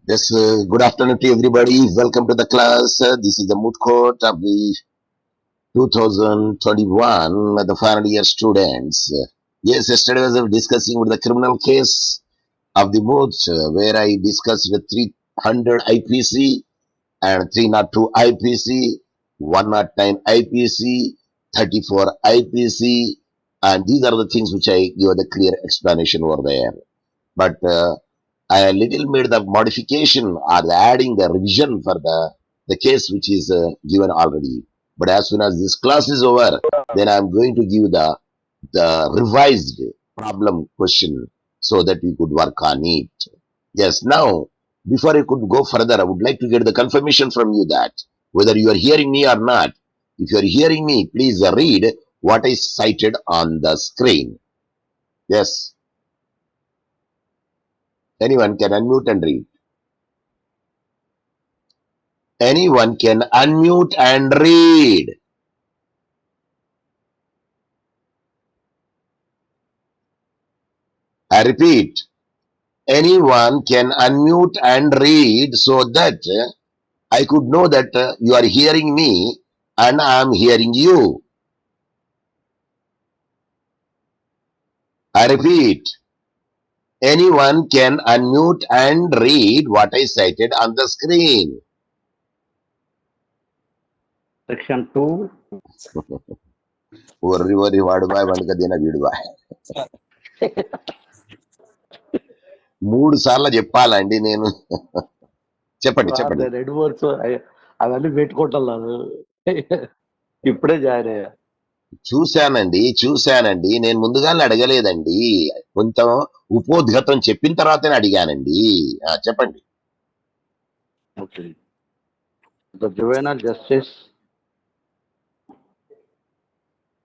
Yes, good afternoon to everybody. Welcome to the class. This is the moot court of the 2021, the final year students. Yes, yesterday was discussing with the criminal case of the moot, where I discussed the 300 IPC and 302 IPC, 109 IPC, 34 IPC, and these are the things which I give the clear explanation over there. But I little made the modification or the adding the revision for the case which is given already. But as soon as this class is over, then I'm going to give the revised problem question so that we could work on it. Yes, now before I could go further, I would like to get the confirmation from you that whether you are hearing me or not. If you are hearing me, please read what is cited on the screen. Yes, anyone can unmute and read. Anyone can unmute and read. I repeat, anyone can unmute and read so that I could know that you are hearing me and I am hearing you. I repeat, anyone can unmute and read what I cited on the screen. Section 2. Worry, worry, వాడుబాయ్ వండుకదిన వీడుబాయ్ 3 సార్లు చెప్పాలండి నేను చెప్పండి చెప్పండి 2 words అవన్నీ పెట్టుకుంటున్నాను. ఇప్పుడే join అయ్యా. చూశానండి నేను ముందుగానే అడగలేదండి. కొంత ఉపోద్ఘాతం చెప్పిన తర్వాతనే అడిగానండి. చెప్పండి. Okay. The Juvenile Justice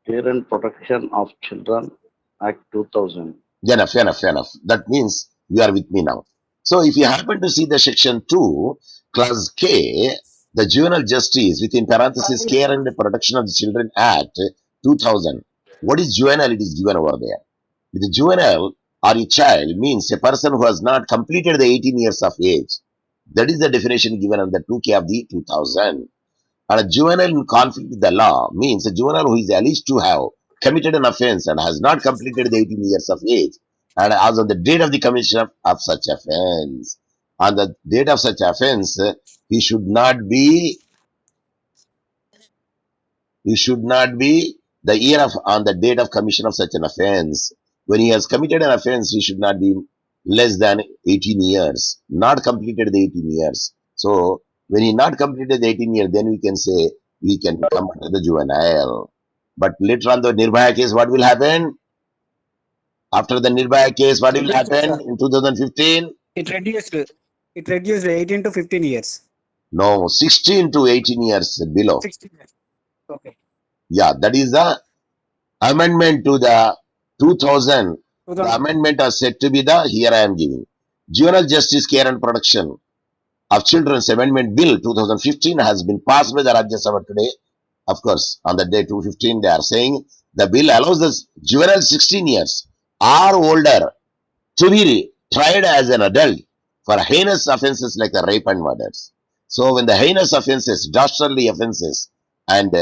Care and Protection of Children Act 2000. Enough. That means you are with me now. So if you happen to see the section 2, clause K, the Juvenile Justice within parenthesis Care and Protection of the Children Act 2000. What is juvenile? It is given over there. The juvenile or a child means a person who has not completed the 18 years of age. That is the definition given under 2K of the 2000. And a juvenile in conflict with the law means a juvenile who is alleged to have committed an offense and has not completed the 18 years of age, and as on the date of the commission of such offense. On the date of such offense, he should not be the year of on the date of commission of such an offense. When he has committed an offense, he should not be less than 18 years, not completed the 18 years. So when he not completed the 18 years, then we can say we can come under the juvenile. But later on the Nirbhaya case, what will happen? After the Nirbhaya case, what will happen in 2015? It reduced 18 to 15 years. No, 16 to 18 years below. 16 years. Okay. Yeah, that is the amendment to the 2000. The 2000. amendment are said to be the, here I am giving. Juvenile Justice Care and Protection of Children's Amendment Bill 2015 has been passed by the Rajya Sabha today. Of course, on the day 215, they are saying the bill allows the juvenile 16 years or older to be tried as an adult for heinous offenses like the rape and murders. So when the heinous offenses, dastardly offenses, and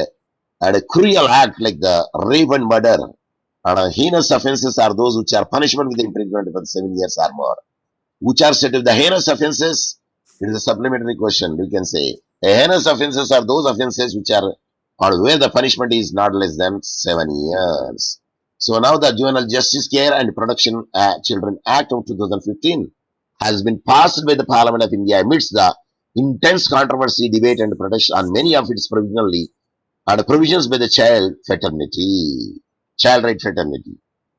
a cruel act like the rape and murder, and heinous offenses are those which are punishment with imprisonment for 7 years or more. Which are set of the heinous offenses? It is a supplementary question. We can say heinous offenses are those offenses which are or where the punishment is not less than 7 years. So now the Juvenile Justice Care and Protection Children Act of 2015 has been passed by the Parliament of India amidst the intense controversy, debate, and protest on many of its provisionally and provisions by the child right fraternity.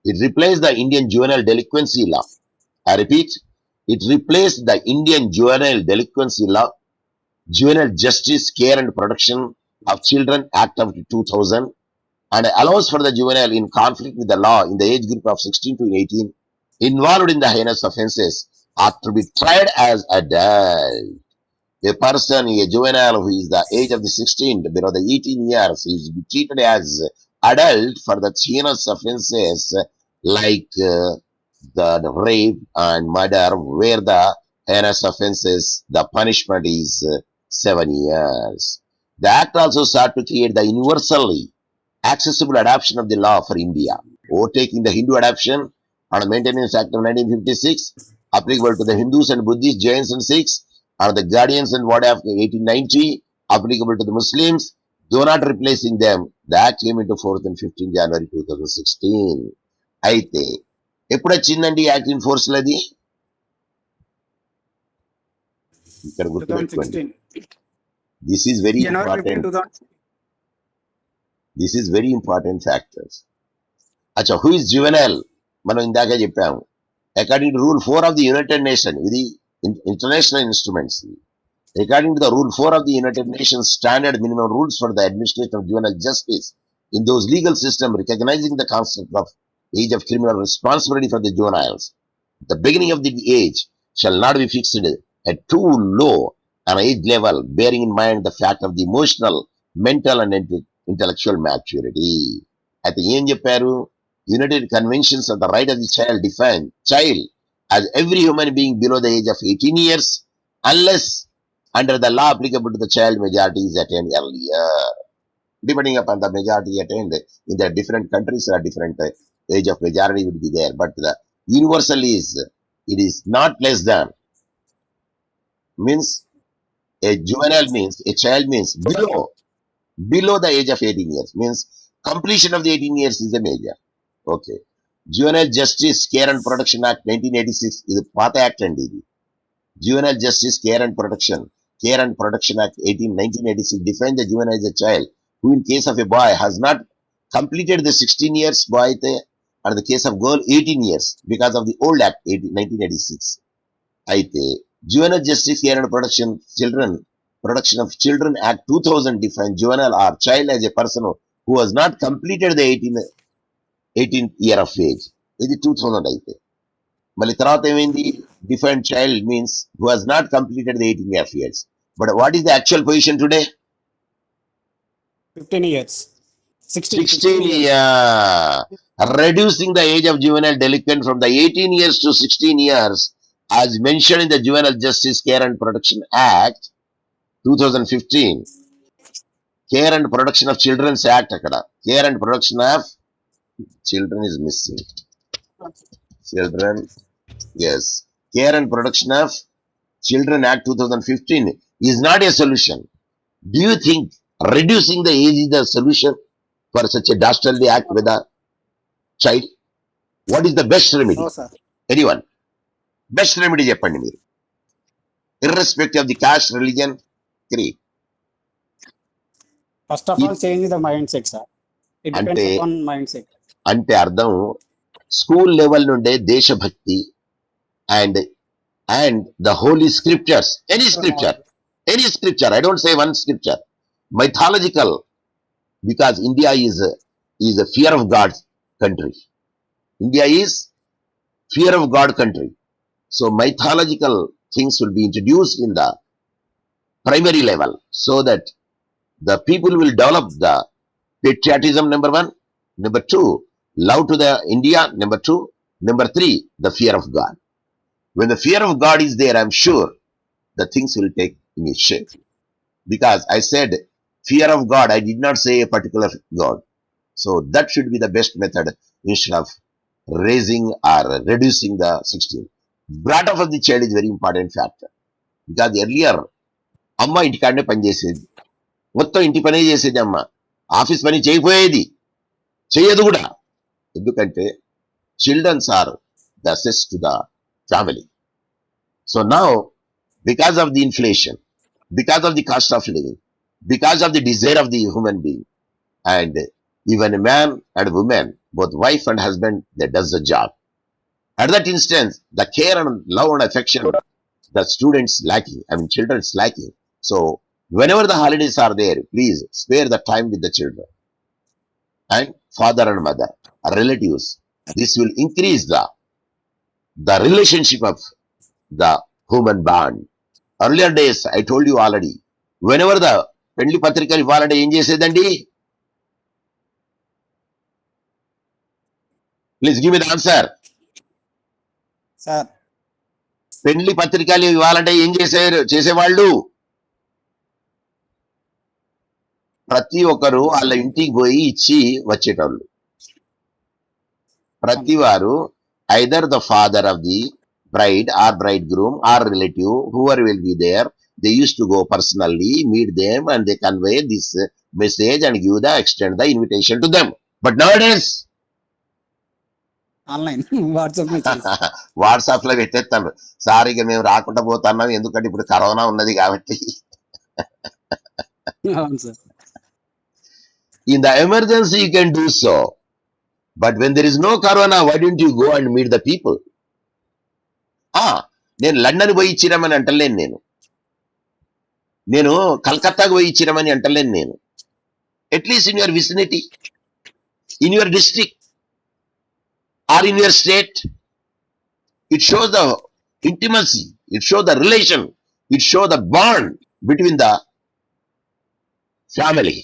It replaced the Indian juvenile delinquency law. I repeat, it replaced the Indian juvenile delinquency law, Juvenile Justice Care and Protection of Children Act of 2000, and allows for the juvenile in conflict with the law in the age group of 16 to 18 involved in the heinous offenses are to be tried as adult. A person, a juvenile who is the age of the 16 below the 18 years is to be treated as adult for the heinous offenses like the rape and murder where the heinous offenses, the punishment is 7 years. The act also sought to create the universally accessible adoption of the law for India, overtaking the Hindu adoption and Maintenance Act of 1956, applicable to the Hindus and Buddhists, Jains and Sikhs, and the Guardians and Ward of 1890, applicable to the Muslims, though not replacing them. The act came into force on 15 January 2016. అయితే ఎప్పుడు వచ్చిందండి act in force లది ఇక్కడ గుర్తుపెట్టుకోండి 2016. This is very January 15, important 2000. This is very important factors అచ్చా who is juvenile మనం ఇందాక చెప్పాము according to rule 4 of the United Nation ఇది international instruments according to the rule 4 of the United Nations standard minimum rules for the administration of juvenile justice in those legal system recognizing the concept of age of criminal responsibility for the juveniles. The beginning of the age shall not be fixed at too low an age level, bearing in mind the fact of the emotional, mental and intellectual maturity. At the end చెప్పారు United Conventions of the Right of the Child define child as every human being below the age of 18 years unless under the law applicable to the child majority is attained earlier. Depending upon the majority attained in the different countries, a different age of majority would be there. But the universal is, it is not less than, means a juvenile means, a child means below the age of 18 years, means completion of the 18 years is a major. Okay. Juvenile Justice Care and Protection Act 1986 is a Path Act and ఇది. Juvenile Justice Care and Protection Act 1986 defines the juvenile as a child who in case of a boy has not completed the 16 years boy అయితే, and the case of girl 18 years because of the old act 1986. అయితే Juvenile Justice Care and Protection of Children Act 2000 defines juvenile or child as a person who has not completed the 18th year of age. ఇది 2000 అయితే మళ్ళీ తర్వాత ఏమైంది defined child means who has not completed the 18 years. But what is the actual position today? 15 years. 16 16 years. years. Reducing the age of juvenile delinquent from the 18 years to 16 years as mentioned in the Juvenile Justice Care and Protection Act 2015. Care and Protection of Children's Act అక్కడ Care and Protection of Children is missing. Children, yes. Care and Protection of Children Act 2015 is not a solution. Do you think reducing the age is the solution for such a dastardly act with a child? What is the best remedy? No, sir. Anyone? Best remedy చెప్పండి మీరు. Irrespective of the caste, religion, creed. First of all, change the mindset, sir. It depends అంటే upon mindset. అంటే అర్థం school level నుండే దేశభక్తి and the holy scriptures, any scripture, I don't say one scripture, mythological, because India is a fear of God country. India is fear of God country. So mythological things will be introduced in the primary level so that the people will develop the patriotism, number one. Number two, love to the India. Number two. Number three, the fear of God. When the fear of God is there, I'm sure the things will take in its shape. Because I said fear of God, I did not say a particular God. So that should be the best method instead of raising or reducing the 16. Brought up of the child is very important factor. Because earlier, అమ్మ ఇంటికాడనే పని చేసేది, మొత్తం ఇంటి పనే చేసేది అమ్మ, office పని చేయకపోయేది, చేయదు కూడా. ఎందుకంటే చిల్డ్రన్స్ ఆర్ ద అసెస్ to the family. So now, because of the inflation, because of the cost of living, because of the desire of the human being, and even a man and woman, both wife and husband, they does the job. At that instance, the care and love and affection, the students lacking, children's lacking. So whenever the holidays are there, please spare the time with the children and father and mother, relatives. This will increase the relationship of the human bond. Earlier days, I told you already, whenever the పెళ్లి పత్రికలు ఇవ్వాలంటే ఏం చేసేదండి? Please give me the answer. Sir, పెండ్లి పత్రికలు ఇవ్వాలంటే ఏం చేసేవాళ్ళు ప్రతి ఒక్కరు వాళ్ళ ఇంటికి పోయి ఇచ్చి వచ్చేటోళ్ళు. ప్రతి వారు either the father of the bride or bridegroom or relative, whoever will be there, they used to go personally, meet them, and they convey this message and extend the invitation to them. But nowadays, online WhatsApp message. WhatsApp లో పెట్టేస్తాను, sir ఇక మేము రాకుండా పోతున్నాం ఎందుకంటే ఇప్పుడు corona ఉన్నది కాబట్టి. అవును sir. In the emergency you can do so, but when there is no corona, why don't you go and meet the people? నేను లండన్ పోయి ఇచ్చిరమని అంటలేను, నేను కలకత్తాకు పోయి ఇచ్చిరమని అంటలేను నేను. At least in your vicinity, in your district or in your state, it shows the intimacy, it show the relation, it show the bond between the family,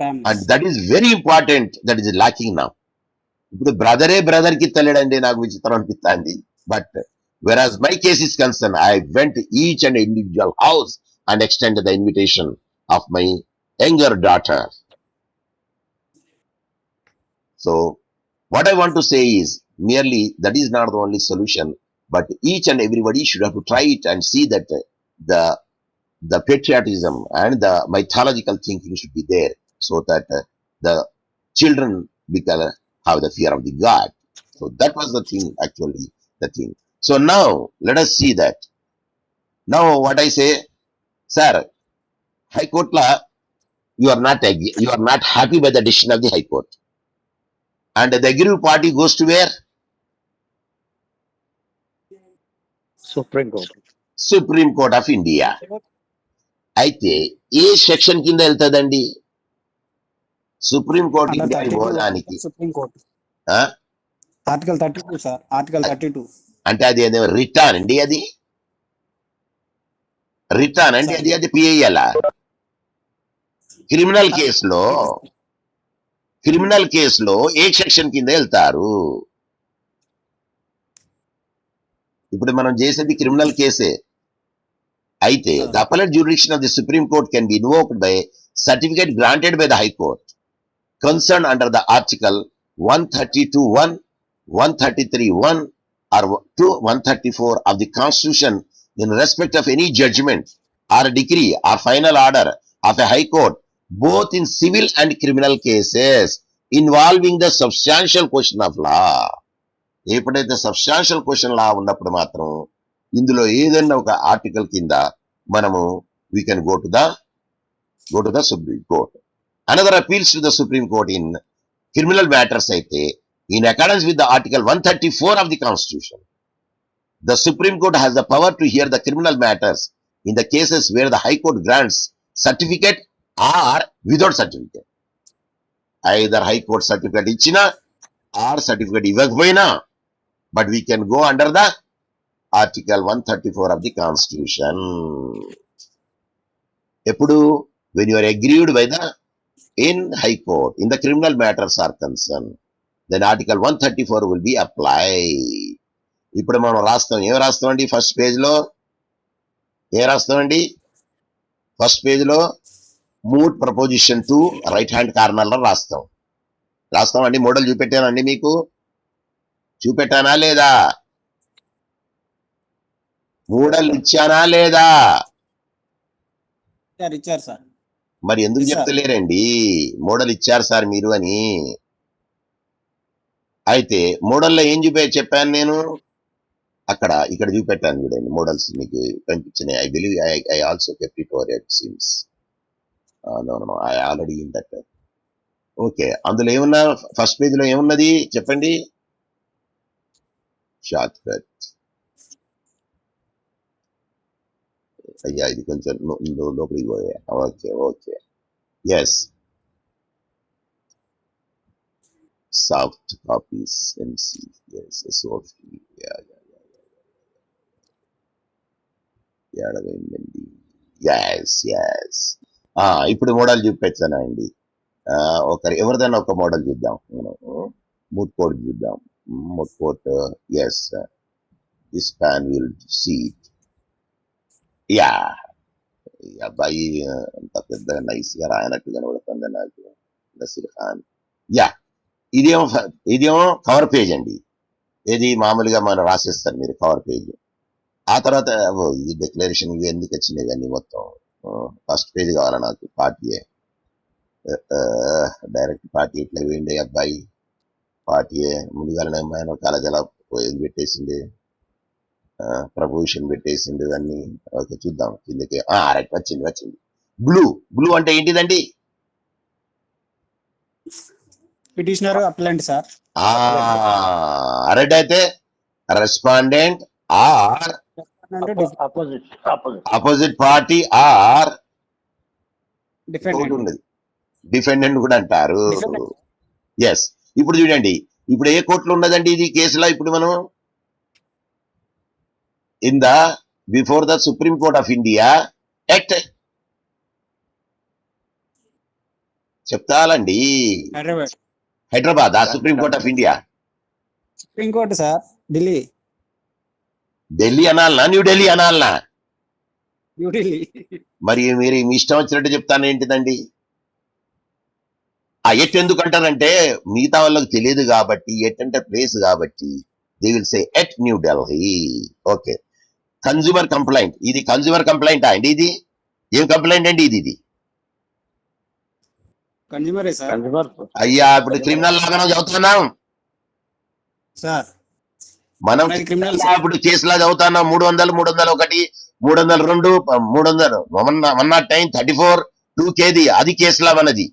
and that is very important. That is lacking now. ఇప్పుడు brother కి తెలియడండి, నాకు విచిత్రం అనిపిస్తుంది. But whereas my case is concerned, I went to each and individual house and extended the invitation of my younger daughter. So what I want to say is merely that is not the only solution, but each and everybody should have to try it and see that the patriotism and the mythological thinking should be there, so that the children have the fear of the God. So that was the thing, actually the thing. So now let us see that. Now what I say, sir, High Court law, you are not happy by the decision of the High Court, and the aggrieved party goes to where? Supreme Court. Supreme Court of India. అయితే ఏ section కింద వెళ్తుందండి supreme court ఇండియాకి పోవడానికి? Supreme court article 32 sir, article 32. అంటే అది ఏదో return అండి, అది రిటర్న్ అంటే అది పిఐఎల్. క్రిమినల్ కేసులో ఏ సెక్షన్ కింద వెళ్తారు? ఇప్పుడు మనం చేసేది క్రిమినల్ కేసే. అయితే the appellate jurisdiction of the Supreme Court can be invoked by certificate granted by the High Court concerned under the article 132(1), 133(1) or 134 of the Constitution in respect of any judgment or decree or final order of a High Court, both in civil and criminal cases involving the substantial question of law. ఎప్పుడైతే substantial question లా ఉన్నప్పుడు మాత్రం ఇందులో ఏదైనా ఒక article కింద మనము we can go to the Supreme Court. Another appeals to the Supreme Court in criminal matters అయితే in accordance with the article 134 of the Constitution, the Supreme Court has the power to hear the criminal matters in the cases where the High Court grants certificate or without certificate. Either High Court certificate ఇచ్చినా or certificate ఇవ్వకపోయినా, but we can go under the article 134 of the Constitution. ఎప్పుడు? when you are aggrieved by the in High Court in the criminal matters are concerned, then article 134 will be applied. ఇప్పుడు మనం రాస్తాం, ఏం రాస్తామండి? First page లో ఏం రాస్తామండి? First page లో moot proposition 2 right hand corner లో రాస్తామండి. మోడల్ చూపెట్టానండి, మీకు చూపెట్టానా లేదా? మోడల్ ఇచ్చానా లేదా? ఇచ్చారు సార్. మరి ఎందుకు చెప్తలేరండి మోడల్ ఇచ్చారు సార్ మీరు అని? అయితే మోడల్లో ఏం చెప్పాను నేను? ఇక్కడ చూపెట్టాను చూడండి, మోడల్స్ మీకు కనిపించినాయి. I believe I also kept it over it seems. No I already in that. Okay, అందులో ఏమన్నా ఫస్ట్ పేజ్ లో ఏమున్నది చెప్పండి? Short cut. అయ్యా ఇది కొంచెం లోపలికి పోయా. Okay yes, soft copies MC, yes SOP. ఏడవైందండి. ఎస్ ఇప్పుడు మోడల్ చూపించానండి. ఎవరిదైనా ఒక మోడల్ చూద్దాం. మూడ్ కోడ్ చూద్దాం. Moot court, yes this pan will see it. Yeah. ఈ అబ్బాయి అంత పెద్దగా నైస్ గా రాయనట్టు కనబడుతుంది నాకు. నసీర్ ఖాన్. యా, ఇదేమో కవర్ పేజ్ అండి. ఇది మామూలుగా మనం రాసేస్తారు మీరు కవర్ పేజ్. ఆ తర్వాత ఈ డిక్లరేషన్ ఇవి ఎందుకు వచ్చినాయి అన్ని మొత్తం ఫస్ట్ పేజ్ కావాలా నాకు. పార్టీ డైరెక్ట్ పార్టీ ఇట్లా వేయండి అబ్బాయి. పార్టీ ముందుగానే ఆయన కలజల పోయేది పెట్టేసింది, ప్రపోజిషన్ పెట్టేసింది అన్ని. ఓకే చూద్దాం కిందకి. రైట్, వచ్చింది. బ్లూ అంటే ఏంటిదండి? Petitioner appellant sir. రెడ్ అయితే respondent or opposite party or ఉన్నది డిఫెండెంట్ కూడా అంటారు. ఎస్. ఇప్పుడు చూడండి, ఇప్పుడు ఏ కోర్టులో ఉన్నదండి ఇది కేసులో? ఇప్పుడు మనం in the before the supreme court of India at చెప్తాలండి. Hyderabad Supreme court of India. Supreme Court sir Delhi. Delhi అనాలనా న్యూఢిల్లీ అనాలనా? న్యూఢిల్లీ. మరి మీరు మీ ఇష్టం వచ్చినట్టు చెప్తాను ఏంటిదండి? ఎట్ ఎందుకు అంటారంటే మిగతా వాళ్ళకి తెలియదు కాబట్టి, ఎట్ అంటే ప్లేస్ కాబట్టి they will say at new Delhi. Okay. Consumer complaint. ఇది కన్జ్యూమర్ కంప్లైంట్ అండి? ఇది ఏం కంప్లైంట్ అండి? ఇది కన్జ్యూమరే సార్. అయ్యా, ఇప్పుడు క్రిమినల్ లాగానే చదువుతున్నాం సార్. మనం. ఇప్పుడు కేసులా చదువుతున్నాం 300, 301, 302, 300, 109, 34, 2Kది అది కేసులా మనది.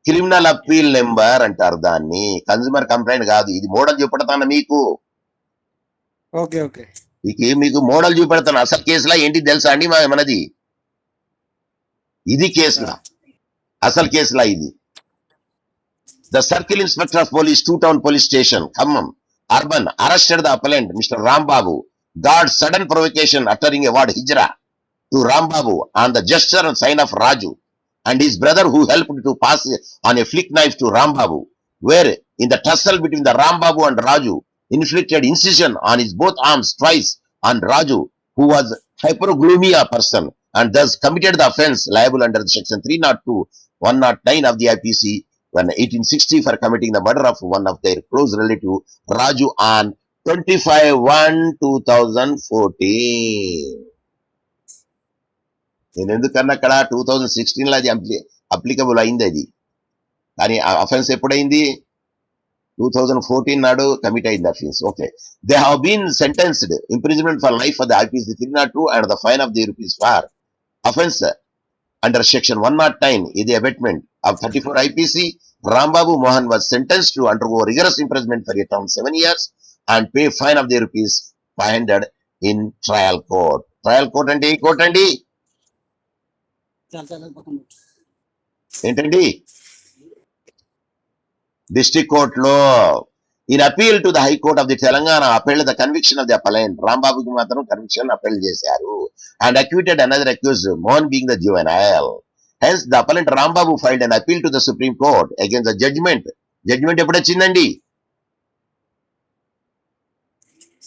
క్రిమినల్ అప్పీల్ నెంబర్ అంటారు దాన్ని, కన్జ్యూమర్ కంప్లైంట్ కాదు. ఇది మోడల్ చూపెడతాను మీకు. Okay okay. మీకు మోడల్ చూపెడతాను. అసలు కేసులా ఏంటి తెలుసా అండి మనది? ఇది కేసులా, అసలు కేసులా ఇది. The Circle Inspector of Police, Two Town Police Station, Khammam, Urban, arrested the appellant, Mr. Rambabu, got sudden provocation uttering a word hijra to Rambabu on the gesture and sign of Raju, and his brother who helped to pass on a flick knife to Rambabu, where in the tussle between the Rambabu and Raju, inflicted incision on his both arms twice on Raju, who was hyperglumia person, and thus committed the offence liable under section 302, 109 of the IPC, when 1860 for committing the murder of one of their close relative Raju on 25/1/2014. నేను ఎందుకన్నా అక్కడ 2016 అది applicable అయింది అది, కానీ offence ఎప్పుడైంది? 2014 నాడు commit అయింది offence. Okay. They have been sentenced imprisonment for life for the IPC 302 and the fine of the rupees for offence under section 109 is the abatement of 34 IPC. Rambabu Mohan was sentenced to undergo rigorous imprisonment for a term 7 years and pay fine of the rupees 500 in trial court. Trial court అంటే ఏ court అండి? ఏంటండి? District court లో. In appeal to the High Court of the Telangana, upheld the conviction of the appellant. Rambabuకి మాత్రం conviction appeal చేశారు and acquitted another accused, Mohan being the juvenile. Hence, the appellant Rambabu filed an appeal to the Supreme Court against the judgment. Judgment ఎప్పుడు వచ్చిందండి?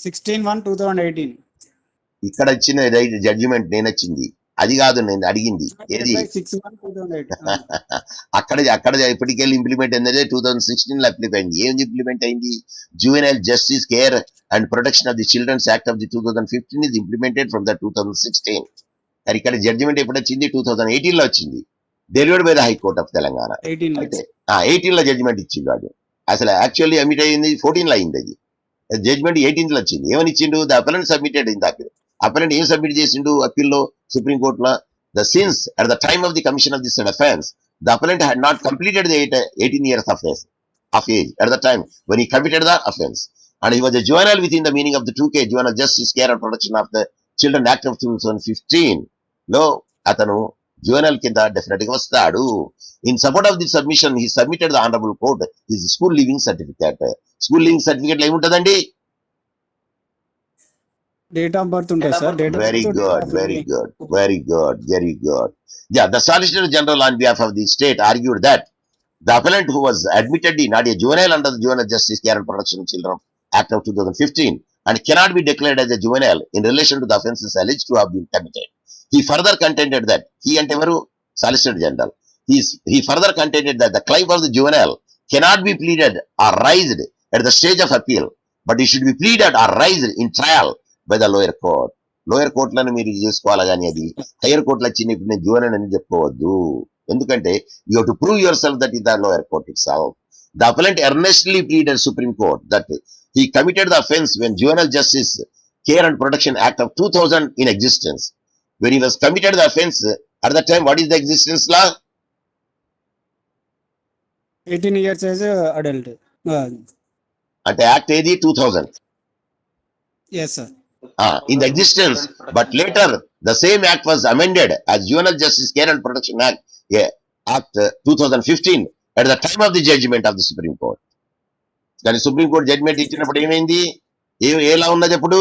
16/1/2018. ఇక్కడ ఇచ్చిన judgement నేను వచ్చింది అది కాదు, నేను అడిగింది ఏది? 6/1/2018. అక్కడ ఇప్పటికెళ్ళి ఇంప్లిమెంట్ అయింది 2016 లో అప్లిమెంట్. ఏం ఇంప్లిమెంట్ అయింది? Juvenile justice care and protection of the children's act of the 2015 is implemented from the 2016. కానీ ఇక్కడ జడ్జిమెంట్ ఎప్పుడు వచ్చింది? 2018 లో వచ్చింది, delivered by the high court of Telangana. అయితే 18 లో జడ్జిమెంట్ ఇచ్చిండు వాడు. అసలు యాక్చువల్లీ అమిట్ అయింది 14 లో అయింది అది. జడ్జిమెంట్ 18 లో వచ్చింది. ఏమని ఇచ్చిండు? The appellant submitted in the appeal. Appellant ఏం సబ్మిట్ చేసిండు అప్పీల్లో సుప్రీం కోర్టులో? The since at the time of the commission of this offence the appellant had not completed the 18 years of age at the time when he committed the offence, and he was a juvenile within the meaning of the 2K Juvenile Justice Care and Protection of the Children Act of 2015 లో అతను juvenile కింద definite గా వస్తాడు. In support of the submission he submitted the honorable court his school leaving certificate. School leaving certificate లో ఏముంటదండి? Date of birth ఉంటుంది sir. Very good. Yeah, the Solicitor General on behalf of the state argued that The appellant who was admittedly not a juvenile under the Juvenile Justice Care and Protection of Children Act of 2015 and cannot be declared as a juvenile in relation to the offences alleged to have been committed. He further contended that he and evaru Solicitor General. He further contended that the claim of the juvenile cannot be pleaded or raised at the stage of appeal, but it should be pleaded or raised in trial by the lower court. Lower కోర్టులను మీరు చేసుకోవాలి కానీ అది hire కోర్టులో వచ్చిన ఇప్పుడు నేను junior అని చెప్పుకోవద్దు. ఎందుకంటే you have to prove yourself that is the lower court itself. The appellant earnestly pleaded Supreme Court that he committed the offense when Juvenile Justice Care and Protection Act of 2000 in existence. When he was committed the offense, at that time, what is the existence law? 18 years as a adult. At Act AD 2000. Yes, sir. In the existence, but later the same act was amended as Juvenile Justice Care and Protection Act, Act 2015 at the time of the judgment of the Supreme Court. కానీ supreme court judgement ఇచ్చినప్పుడు ఏమైంది? ఎలా ఉన్నది అప్పుడు?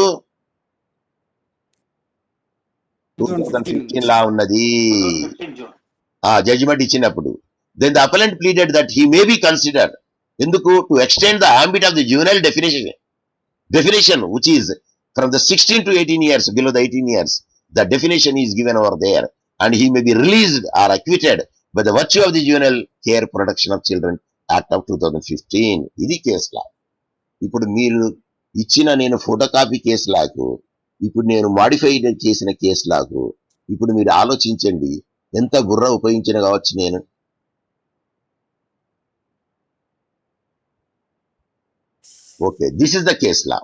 2015 లా ఉన్నది judgement ఇచ్చినప్పుడు. Then the appellant pleaded that he may be considered. ఎందుకు? To extend the ambit of the juvenile definition which is from the 16 to 18 years, below the 18 years, the definition is given over there, and he may be released or acquitted by the virtue of the Juvenile Care Protection of Children Act of 2015. ఇది case లా. ఇప్పుడు మీరు ఇచ్చిన నేను photocopy case లాకు, ఇప్పుడు నేను modified చేసిన case లాకు, ఇప్పుడు మీరు ఆలోచించండి ఎంత బుర్ర ఉపయోగించిన కావచ్చు నేను. Okay, this is the case లా.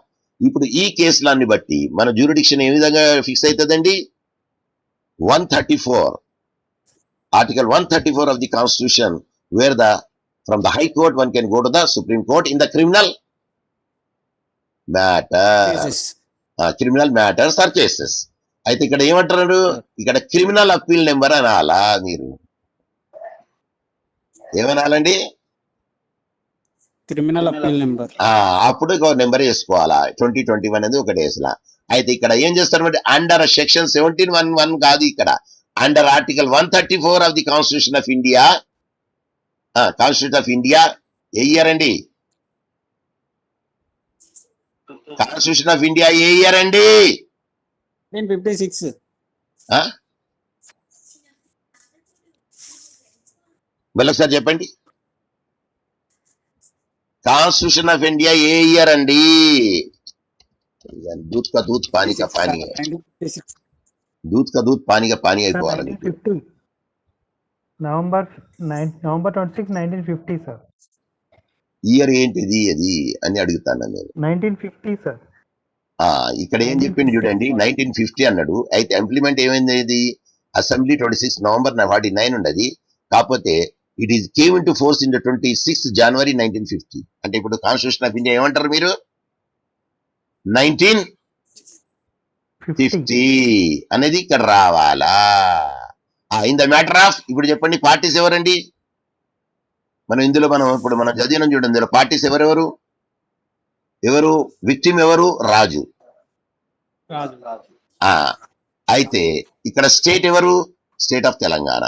ఇప్పుడు ఈ కేసు లాన్ని బట్టి మన జ్యూరిడిక్షన్ ఏ విధంగా ఫిక్స్ అవుతుందండి? 134, article 134 of the Constitution, where the from the High Court one can go to the supreme Court in the criminal matters or cases. అయితే ఇక్కడ ఏమంటున్నారు? ఇక్కడ క్రిమినల్ అప్పీల్ నెంబర్ అనాలా? మీరు ఏమనాలండి? Criminal appeal number. అప్పుడు నెంబర్ వేసుకోవాలా. 2021 అనేది ఒకటి వేసలా. అయితే ఇక్కడ ఏం చేస్తారు? అండర్ సెక్షన్ 17(1) కాదు, ఇక్కడ under article 134 of the Constitution of India. Constitution of India ఏ ఇయర్ అండి? కాన్స్టిట్యూషన్ ఆఫ్ ఇండియా ఏ ఇయర్ అండి? 1956. మళ్ళొకసారి చెప్పండి. కాన్స్టిట్యూషన్ ఆఫ్ ఇండియా ఏ ఇయర్ అండి? దూత్ కా దూత్ పానీ కా పానీ, దూత్ కా దూత్ పానీ కా పానీ అయిపోవాలి. November 26, 1950 sir. ఇయర్ ఏంటిది అది అని అడుగుతాను నేను. 1950 సార్. ఇక్కడ ఏం చెప్పింది చూడండి, 1950 అన్నాడు. అయితే ఇంప్లిమెంట్ ఏమైంది? ఇది అసెంబ్లీ 26 నవంబర్ 49 ఉండదు. కాకపోతే it is came in to force in the 26 జనవరి 1950. అంటే ఇప్పుడు కాన్స్టిట్యూషన్ ఆఫ్ ఇండియా ఏమంటారు మీరు? 1950 అనేది ఇక్కడ రావాలా. ఇన్ ద మ్యాటర్ ఆఫ్, ఇప్పుడు చెప్పండి పార్టీస్ ఎవరండి? మనం ఇందులో ఇప్పుడు మనం చదివినాం చూడండి, ఇందులో పార్టీస్ ఎవరెవరు? విక్టిమ్ ఎవరు? రాజు. అయితే ఇక్కడ స్టేట్ ఎవరు? State of Telangana.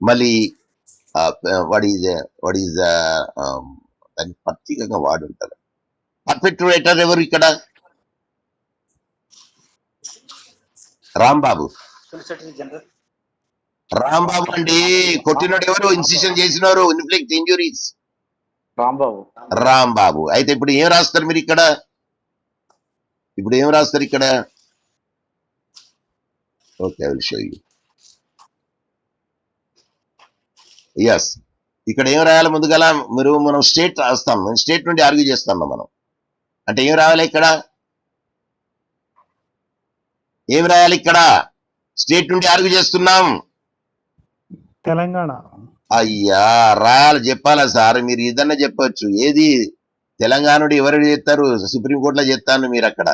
మళ్ళీ వాట్ ఈజ్ దాన్ని ప్రత్యేకంగా వాడుంటారు. పర్పెట్రేటర్ ఎవరు ఇక్కడ? రాంబాబు. రాంబాబు అండి. కొట్టినోడు ఎవరు? ఇన్సిషన్ చేసినారు, ఇన్ఫ్లిక్ట్ ఇంజురీస్. రాంబాబు. అయితే ఇప్పుడు ఏం రాస్తారు మీరు ఇక్కడ? ఇప్పుడు ఏం రాస్తారు ఇక్కడ? Okay, I will show you. Yes, ఇక్కడ ఏం రాయాలి? ముందుగల మనం స్టేట్ రాస్తాం. స్టేట్ నుండి ఆర్గ్యూ చేస్తాం మనం. అంటే ఏం రాయాలి ఇక్కడ? ఏం రాయాలి ఇక్కడ? స్టేట్ నుండి ఆర్గ్యూ చేస్తున్నాం. తెలంగాణ. అయ్యా రాయాలి, చెప్పాలా సార్? మీరు ఇదన్నా చెప్పొచ్చు. ఏది తెలంగాణ ఎవరు చేస్తారు? సుప్రీంకోర్టులో చేస్తాను మీరు అక్కడ.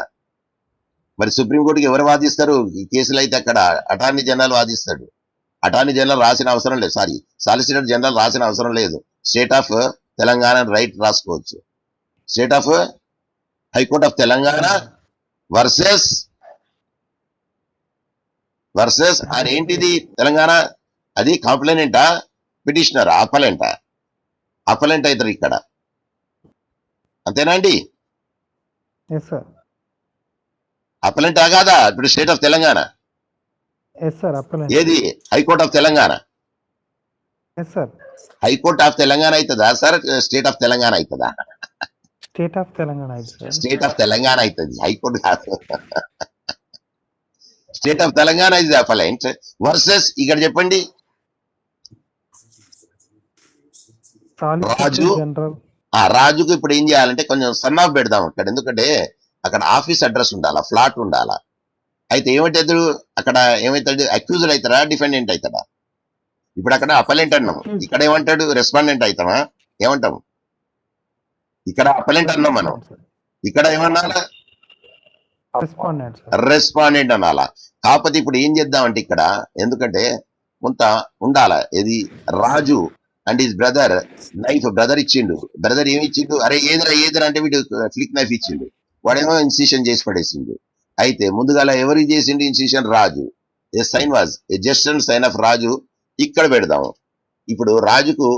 మరి సుప్రీంకోర్టుకి ఎవరు వాదిస్తారు ఈ కేసులు? అయితే అక్కడ అటార్నీ జనరల్ వాదిస్తాడు. అటార్నీ జనరల్ రాసిన అవసరం లేదు, సారీ సాలిసిటర్ జనరల్ రాసిన అవసరం లేదు. స్టేట్ ఆఫ్ తెలంగాణ రైట్ రాసుకోవచ్చు. State of high court of Telangana versus అది ఏంటిది? తెలంగాణ. అది కంప్లైనెంటా? పిటిషనర్ అపలెంట్ అవుతారు ఇక్కడ, అంతేనా అండి? Yes sir. అపలెంట్ కాదా ఇప్పుడు state of Telangana? Yes sir. Appellant. ఏది high court of Telangana? Yes sir. High court of Telangana అవుతుందా సార్, స్టేట్ ఆఫ్ తెలంగాణ అవుతుందా? స్టేట్ ఆఫ్ తెలంగాణ అయితే సార్. స్టేట్ ఆఫ్ తెలంగాణ అవుతుంది, హైకోర్టు కాదు. స్టేట్ ఆఫ్ తెలంగాణ ఇది అపలెంట్ వర్సెస్ ఇక్కడ చెప్పండి సాలిసిటర్ రాజు. జనరల్. ఆ రాజుకు ఇప్పుడు ఏం చేయాలంటే కొంచెం సన్ ఆఫ్ పెడదాం అక్కడ, ఎందుకంటే అక్కడ ఆఫీస్ అడ్రస్ ఉండాలా, ఫ్లాట్ ఉండాలా. అయితే ఏమిటదు అక్కడ ఏమవుతాడు, అక్యూజ్డ్ అవుతారా, డిఫెండెంట్ అవుతాడా? ఇప్పుడు అక్కడ అపలెంట్ అన్నాం, ఇక్కడ ఏమంటాడు, రెస్పాండెంట్ అవుతామా? ఏమంటాం? ఇక్కడ అపలెంట్ అన్నాం మనం, ఇక్కడ ఏమన్నా రెస్పాండెంట్ సార్. రెస్పాండెంట్ అనాలా. కాకపోతే ఇప్పుడు ఏం చేద్దామంటే ఇక్కడ, ఎందుకంటే కొంత ఉండాలా, ఇది Raju and his brother knife, brother ఇచ్చిండు, బ్రదర్ ఏమి ఇచ్చిండు, అరే ఏదరా అంటే వీడు ఫ్లిక్ నైఫ్ ఇచ్చిండు, వాడేమో ఇన్సిషన్ చేసి పడేసిండు. అయితే ముందుగాల ఎవరికి చేసిండు incision? Raju. A sign was a just and sign of Raju. ఇక్కడ పెడదాం, ఇప్పుడు రాజుకు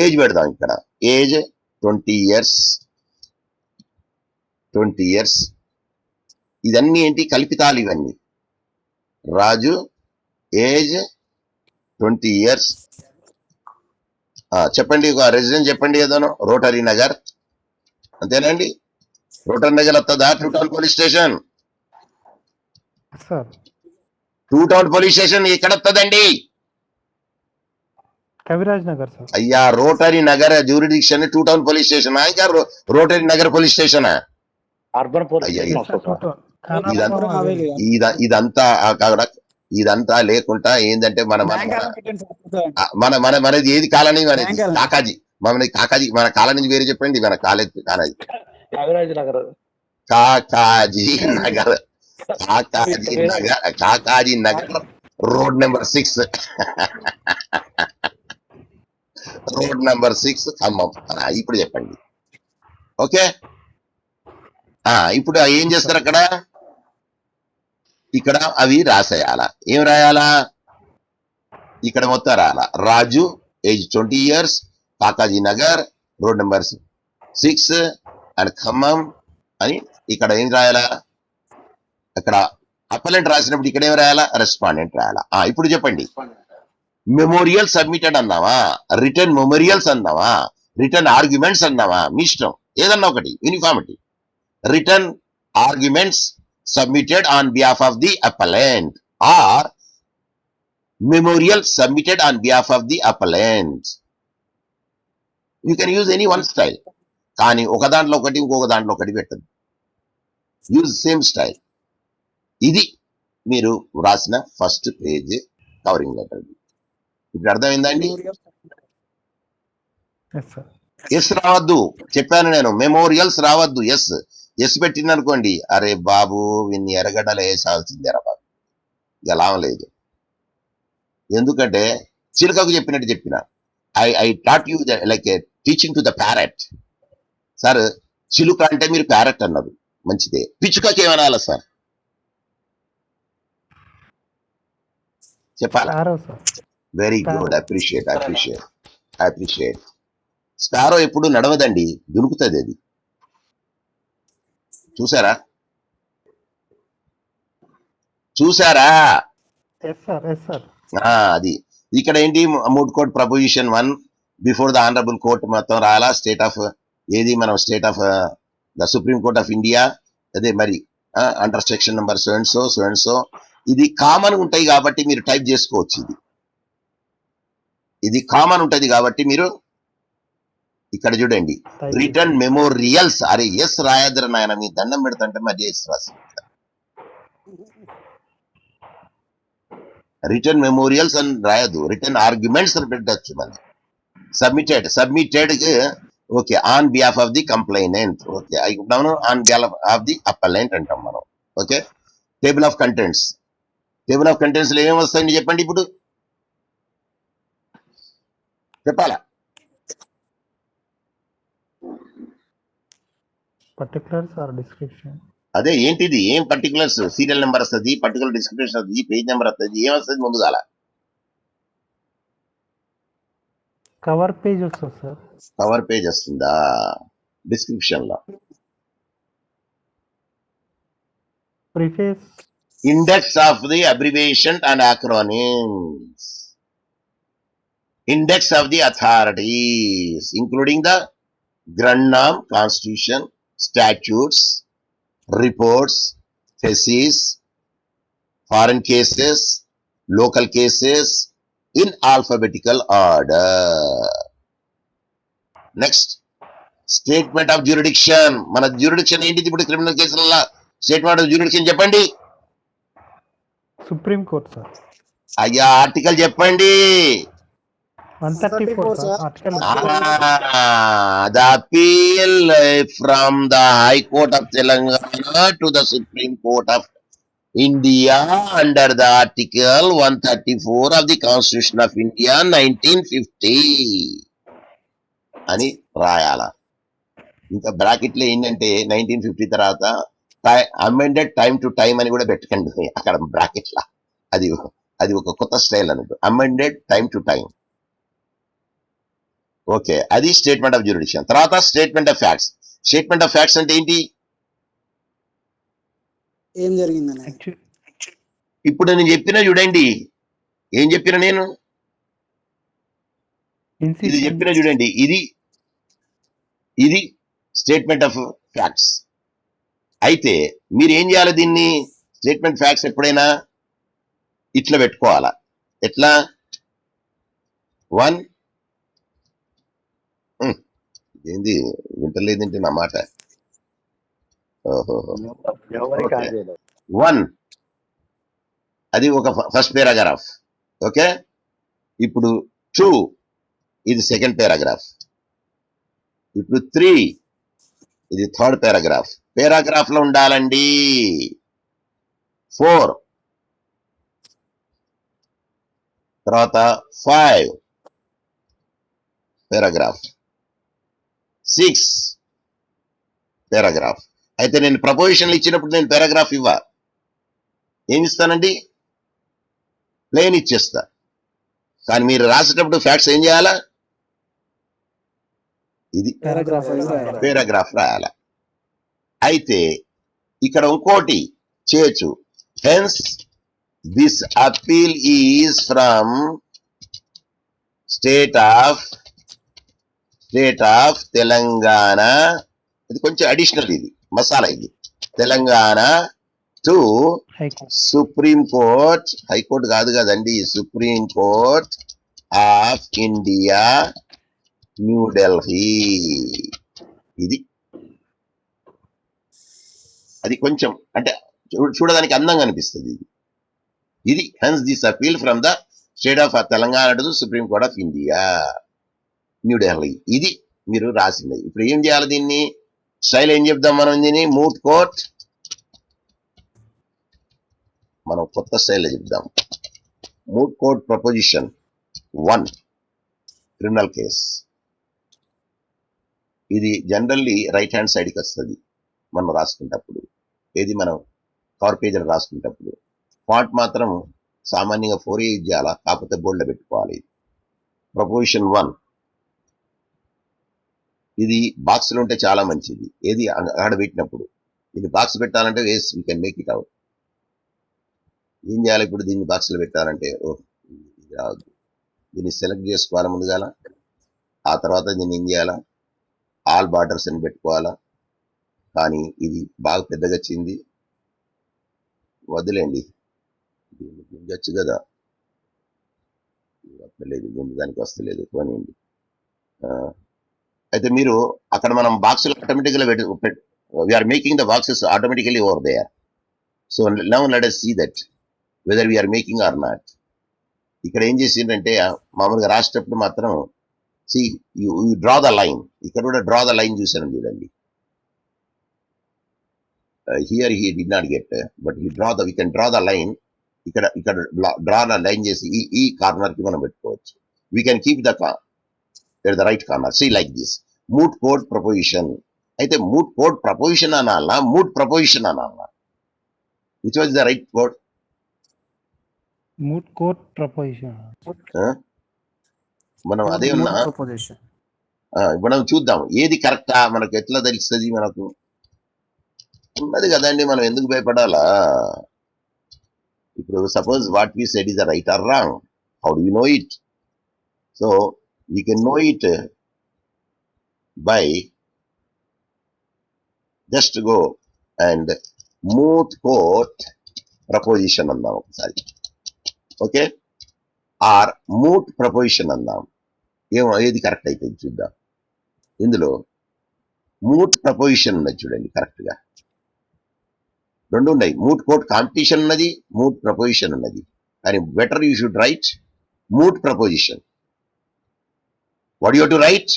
ఏజ్ పెడదాం, ఇక్కడ ఏజ్ 20 years. 20 years. ఇదన్నీ ఏంటి, కల్పితాలు ఇవన్నీ. రాజు ఏజ్ 20 years. చెప్పండి, ఒక రెసిడెన్స్ చెప్పండి ఏదోనో, రోటరీ నగర్, అంతేనండి? రోటరీ నగర్ వస్తుందా? Two town police station. Sir. Two town police station ఎక్కడ వస్తుందండి? కవిరాజ్ నగర్ సార్. అయ్యా, Rotary Nagar jurisdiction two town police station, ఇంకా Rotary Nagar police station. Urban police అయ్యా, స్టేషన్ వస్తుంది సార్. ఇదంతా లేకుండా ఏంటంటే మన మన బ్యాంక్ మన అకౌంట్ పెట్టండి సార్. మన మన మనది ఏది కాలనీ, మనది బ్యాంక్ అకౌంట్. కాకాజీ, కాకాజీ, మన కాలనీ పేరు చెప్పండి, మన college college Kaviraj Nagar. Kakaji Nagar. Kakaji Nagar road number 6. Road number 6 Khammam. ఇప్పుడు చెప్పండి. ఓకే, ఇప్పుడు ఏం చేస్తారు అక్కడ, ఇక్కడ అవి రాసేయాలా. ఏం రాయాలా? ఇక్కడ మొత్తం రాయాలా, Raju age 20 years, Kakaji Nagar, road number 6 and Khammam అని. ఇక్కడ ఏం రాయాలా, అక్కడ అపలెంట్ రాసినప్పుడు ఇక్కడ ఏం రాయాలా, రెస్పాండెంట్ రాయాలా. ఇప్పుడు చెప్పండి, మెమోరియల్ సబ్మిటెడ్ అన్నావా, రిటర్న్ మెమోరియల్స్ అన్నావా, రిటర్న్ ఆర్గ్యుమెంట్స్ అన్నావా, మీ ఇష్టం, ఏదన్నా ఒకటి, uniformity. Return arguments submitted on behalf of the appellant or memorial submitted on behalf of the appellant. You can use any one style. కానీ ఒక దాంట్లో ఒకటి ఇంకొక దాంట్లో ఒకటి పెట్టదు, యూజ్ సేమ్ స్టైల్. ఇది మీరు రాసిన ఫస్ట్ పేజ్ కవరింగ్ లెటర్. ఇప్పుడు అర్థమైందండి? ఎస్ రావద్దు, చెప్పాను నేను, మెమోరియల్స్ రావద్దు. ఎస్ పెట్టింది అనుకోండి, అరే బాబు ఇన్ని ఎరగడ్డలు వేసాల్సిందేరా బాబు, ఇక లాభం లేదు. ఎందుకంటే చిలుకకు చెప్పినట్టు చెప్పిన, I taught you like teaching to the parrot. Sir చిలుక అంటే మీరు ప్యారెట్ అన్నారు, మంచిదే. పిచ్చుకకి ఏమనాలా సార్, చెప్పాలా? Very good, appreciate. స్పారో ఎప్పుడు నడవదండి, దునుకుతుంది అది. చూసారా? అది ఇక్కడ ఏంటి, moot court proposition 1 before the honourable court మొత్తం రాలా. స్టేట్ ఆఫ్ ఏది, మనం state of the supreme court of India, అదే మరి under section number so and so. ఇది కామన్ ఉంటాయి కాబట్టి మీరు టైప్ చేసుకోవచ్చు. ఇది కామన్ ఉంటది కాబట్టి మీరు ఇక్కడ చూడండి, రిటర్న్ మెమోరియల్స్. అరే ఎస్ రాయద్ర నాయన, మీ దండం పెడతంటే మరి ఎస్ రాసి. రిటర్న్ మెమోరియల్స్ అని రాయద్దు, రిటర్న్ ఆర్గ్యుమెంట్స్ పెట్టచ్చు. మళ్ళీ submitted okay, on behalf of the complainant. Okay, on behalf of the appellant అంటాం మనం. ఓకే, టేబుల్ ఆఫ్ కంటెంట్స్ లో ఏమేమి వస్తాయండి చెప్పండి, ఇప్పుడు చెప్పాలా? Particulars or description. అదే ఏంటిది, ఏం పర్టికులర్స్? సీరియల్ నెంబర్ వస్తుంది, పర్టికులర్ డిస్క్రిప్షన్ వస్తుంది, పేజ్ నెంబర్ వస్తుంది, ఏం వస్తుంది ముందుగాల? కవర్ పేజ్ వస్తుంది సార్. కవర్ పేజ్ వస్తుందా? డిస్క్రిప్షన్ లో preface index of the abbreviation and acronyms, index of the authorities including the Grannam constitution, statutes, reports, theses, foreign cases, local cases in alphabetical order. Next, statement of jurisdiction. మన jurisdiction ఏంటిది ఇప్పుడు criminal కేసులలో? Statement of jurisdiction చెప్పండి supreme Court sir. అయ్యా. Article చెప్పండి. 134 sir. Article The appeal from the High Court of Telangana to the Supreme Court of India under the Article 134 of the Constitution of India 1950 అని రాయాల. ఇంకా bracket లో ఏంటంటే 1950 తర్వాత amended time to time అని కూడా పెట్టకండి అక్కడ బ్రాకెట్ లా. అది ఒక కొత్త స్టైల్ అన్నట్టు, amended time to time. Okay, అది స్టేట్మెంట్ ఆఫ్ జ్యూరిడిక్షన్. తర్వాత statement of facts. Statement of facts అంటే ఏంటి? ఏం జరిగిందని. ఇప్పుడు నేను చెప్పిన చూడండి, ఏం చెప్పిన నేను ఇది చెప్పిన చూడండి, ఇది స్టేట్మెంట్ ఆఫ్ ఫ్యాక్ట్స్. అయితే మీరు ఏం చేయాలి? దీన్ని స్టేట్మెంట్ ఫ్యాక్ట్స్ ఎప్పుడైనా ఇట్లా పెట్టుకోవాలా. ఎట్లా? 1 ఏంది వింటలేదంటే నా మాట. ఎవరికి ఆగలేదు. 1 అది ఒక ఫస్ట్ పారాగ్రాఫ్. ఓకే, ఇప్పుడు 2 ఇది సెకండ్ పారాగ్రాఫ్. ఇప్పుడు 3 ఇది థర్డ్ పారాగ్రాఫ్. పారాగ్రాఫ్ లో ఉండాలండి. 4 తర్వాత 5 పారాగ్రాఫ్, 6 పారాగ్రాఫ్. అయితే నేను ప్రపోజిషన్లు ఇచ్చినప్పుడు నేను పారాగ్రాఫ్ ఏమి ఇస్తానండి? ప్లేన్ ఇచ్చేస్తా. కానీ మీరు రాసేటప్పుడు ఫ్యాక్ట్స్ ఏం చేయాలా? ఇది పారాగ్రాఫ్ రాయాల. అయితే ఇక్కడ ఇంకోటి చేయొచ్చు. Hence this appeal is from state of Telangana. ఇది కొంచెం అడిషనల్, ఇది మసాలా. ఇది Telangana to supreme court. High court కాదు కదండి, supreme court of India New Delhi. ఇది అది కొంచెం అంటే చూడడానికి అందంగా అనిపిస్తుంది. ఇది hence this appeal from the state of Telangana to supreme court of India New Delhi. ఇది మీరు రాసింది. ఇప్పుడు ఏం చేయాలి? దీన్ని స్టైల్ ఏం చెప్దాం మనం? దీన్ని మూట్ కోర్ట్. మనం కొత్త స్టైల్లో చెప్దాం. Moot court proposition 1 criminal case. ఇది జనరల్లీ రైట్ హ్యాండ్ సైడ్కి వస్తుంది మనం రాసుకుంటప్పుడు. ఏది మనం కవర్ పేజీలో రాసుకుంటప్పుడు ఫాంట్ మాత్రం సామాన్యంగా 4 యూజ్ చేయాలా, కాకపోతే బోల్డ్లో పెట్టుకోవాలి. ప్రపోజిషన్ 1 ఇది బాక్స్లో ఉంటే చాలా మంచిది. ఏది అక్కడ పెట్టినప్పుడు ఇది బాక్స్ పెట్టాలంటే వేస్ we can make it out. ఏం చేయాలి ఇప్పుడు? దీన్ని బాక్స్లో పెట్టాలంటే ఇది రావద్దు. దీన్ని సెలెక్ట్ చేసుకోవాలి ముందుగాల. ఆ తర్వాత దీన్ని ఏం చేయాలా? ఆల్ బార్డర్స్ అని పెట్టుకోవాలా. కానీ ఇది బాగా పెద్దగా వచ్చింది, వదిలేండి. దీన్ని గుంజచ్చు కదా, వస్తలేదు, గుంజడానికి వస్తలేదు, పోనీయండి. అయితే మీరు అక్కడ మనం బాక్సులు ఆటోమేటిక్గా we're making the boxes automatically over there. So now let us see that whether we are making or not. ఇక్కడ ఏం చేసిందంటే మామూలుగా రాసేటప్పుడు మాత్రం see you draw the line. ఇక్కడ కూడా డ్రా ద లైన్ చూసాను చూడండి. Here he did not get, but we can draw the line. ఇక్కడ డ్రా ద లైన్ చేసి ఈ కార్నర్ కి మనం పెట్టుకోవచ్చు. We can keep the right corner. see like this. Moot code proposition. అయితే మూట్ కోడ్ ప్రపోజిషన్ అనాలా, మూట్ ప్రపోజిషన్ అనాలా? Which was the right code? Moot court proposition. మనం అదే Moot ఉన్నా proposition. మనం చూద్దాం ఏది కరెక్టా, మనకు ఎట్లా తెలుస్తుంది, మనకు ఉన్నది కదండి, మనం ఎందుకు భయపడాలా? ఇప్పుడు suppose what we said is right or wrong, how do you know it? So we can know it by just go and moot court proposition అందాం ఒకసారి. ఓకే, ఆర్ మూట్ ప్రపోజిషన్ అందాం. ఏది కరెక్ట్ అయితే చూద్దాం. ఇందులో మూట్ ప్రపోజిషన్ ఉన్నది చూడండి, correct గా రెండు ఉన్నాయి. మూట్ కోట్ కాంపిటీషన్ ఉన్నది, మూట్ ప్రపోజిషన్ ఉన్నది. కానీ better you should write moot proposition. What you to write?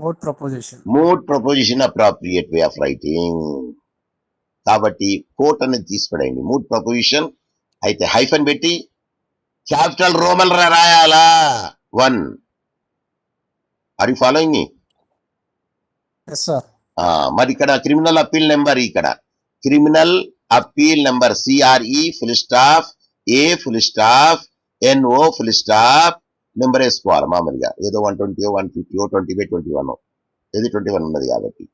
Moot proposition. Moot proposition appropriate way of writing. కాబట్టి కోట్ అనేది తీసిపడేయండి. మూట్ ప్రపోజిషన్ అయితే హైఫన్ పెట్టి క్యాపిటల్ రోమన్ రాయాలా. 1. Are you following me? Yes, sir. మరి ఇక్కడ క్రిమినల్ అప్పీల్ నెంబర్, ఇక్కడ criminal appeal number CRE full stop A full stop NO full stop number వేసుకోవాలి మామూలుగా. ఏదో 120 150 20/21 ఏది 21 ఉన్నది కాబట్టి